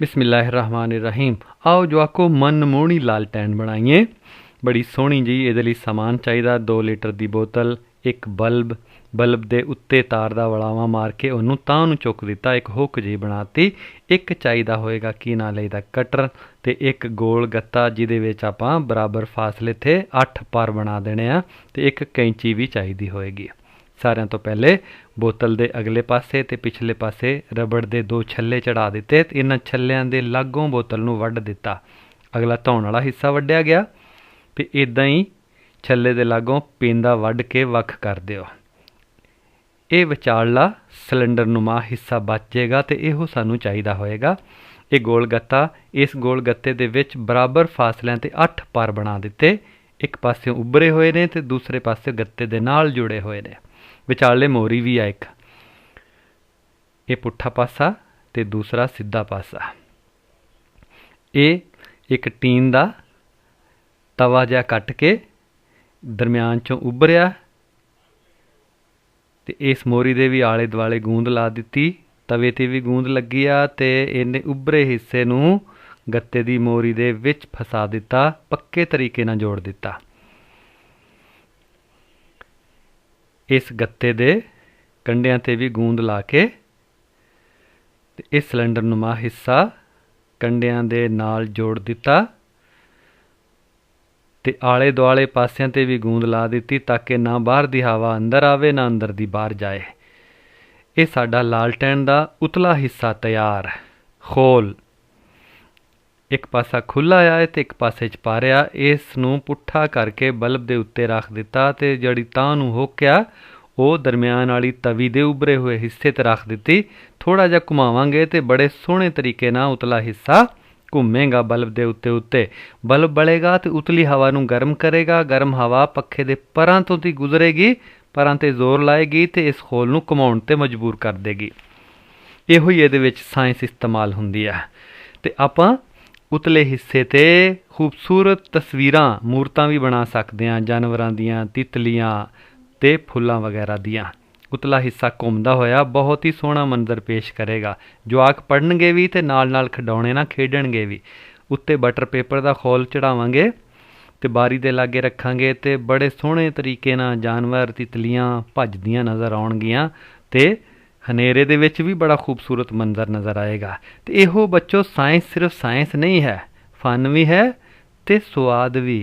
बिस्मिल्लाहिर्रहमानिर्रहीम। आओ जवाको मन मोहनी लालटैन बनाइए। बड़ी सोहनी जी इहदे लई समान चाहिदा 2 लीटर की बोतल, एक बल्ब दे उत्ते तार दा वड़ावा मार के उन्होंने तां नूं चुक दिता, एक हुक जी बनाती। एक चाहिदा होएगा की ना लईदा कटर ते एक गोल गत्ता जिहदे विच आपां बराबर फासले थे 8 पर बना देने आ ते एक कैंची भी चाहिदी होएगी। सारिਆਂ तो पहले बोतल के अगले पासे ते पिछले पासे रबड़ के 2 छल्ले चढ़ा दिते ते इन्हां छल्लियां दे लागों बोतल नूं वड्ढ दिता। अगला धौण वाला हिस्सा वड्ढिया गया ते इदां ही छल्ले दे लागों पेंदा वड्ढ के वख कर दिओ। ये विचारला सिलेंडरनुमा हिस्सा बच जाएगा ते इहो सानूं चाहिदा होएगा। ये गोल गत्ता, इस गोल गत्ते दे विच बराबर फासलिਆਂ ते 8 पर बना दिते। एक पासे उभरे हुए ने ते दूसरे पासे गत्ते दे नाल जुड़े हुए ने। विचाले मोरी भी आ एक, ये पुट्ठा पासा ते दूसरा सीधा पासा। ये एक टीन दा तवा जिहा कट के दरम्यान चों उभरिया ते इस मोरी दे भी आले दुआले गूंद ला दिती। तवे ते भी गूंद लगी आ ते इन्हें उभरे हिस्से नूं गत्ते दी मोरी दे विच फसा दिता, पक्के तरीके नाल जोड़ दिता। इस गत्ते दे कंढियां ते भी गूंद ला के इस सिलेंडरनुमा हिस्सा कंढियां दे नाल जोड़ दिता ते आले दुआले पासियां ते भी गूंद ला दिती ताकि ना बाहर दी हवा अंदर आवे ना अंदर दी बाहर जाए। ये साडा लालटैन दा उतला हिस्सा तैयार। खोल एक पासा खुला है तो एक पासे च पारिया। इस नूं पुट्ठा करके बल्ब दे उत्ते रख दिता ते जड़ी तां नूं होक्या वो दरम्यान वाली तवी दे उभरे हुए हिस्से ते रख दिती। थोड़ा जिहा घुमावांगे तो बड़े सोहणे तरीके नाल उतला हिस्सा घूमेगा बल्ब दे उत्ते उत्ते। बल्ब बलेगा तो उतली हवा नूं गर्म करेगा। गर्म हवा पखे दे परां तो दी गुजरेगी, परां ते जोर लाएगी तो इस खोल नूं घुमाउण ते मजबूर कर देगी। इहो ही इहदे विच साइंस इस्तेमाल हुंदी है। ते आपां उतले हिस्से ते खूबसूरत तस्वीरां मूर्तां भी बना सकते हैं, जानवरां दियां, तितलियां ते फुल्लां वगैरह दियां। उतला हिस्सा घूमदा होया बहुत ही सोहना मंजर पेश करेगा। जवाक पढ़नगे भी ते नाल नाल खिडौणे नाल खेडणगे भी। उत्ते बटर पेपर दा खोल चढ़ावांगे ते बारी दे लागे रखांगे ते बड़े सोहणे तरीके नाल जानवर तितलियां भजदियां नज़र आउणगियां ते हनेरे दे विच भी बड़ा खूबसूरत मंजर नज़र आएगा। तो इहो बच्चों साइंस सिर्फ साइंस नहीं है, फन भी है ते स्वाद भी।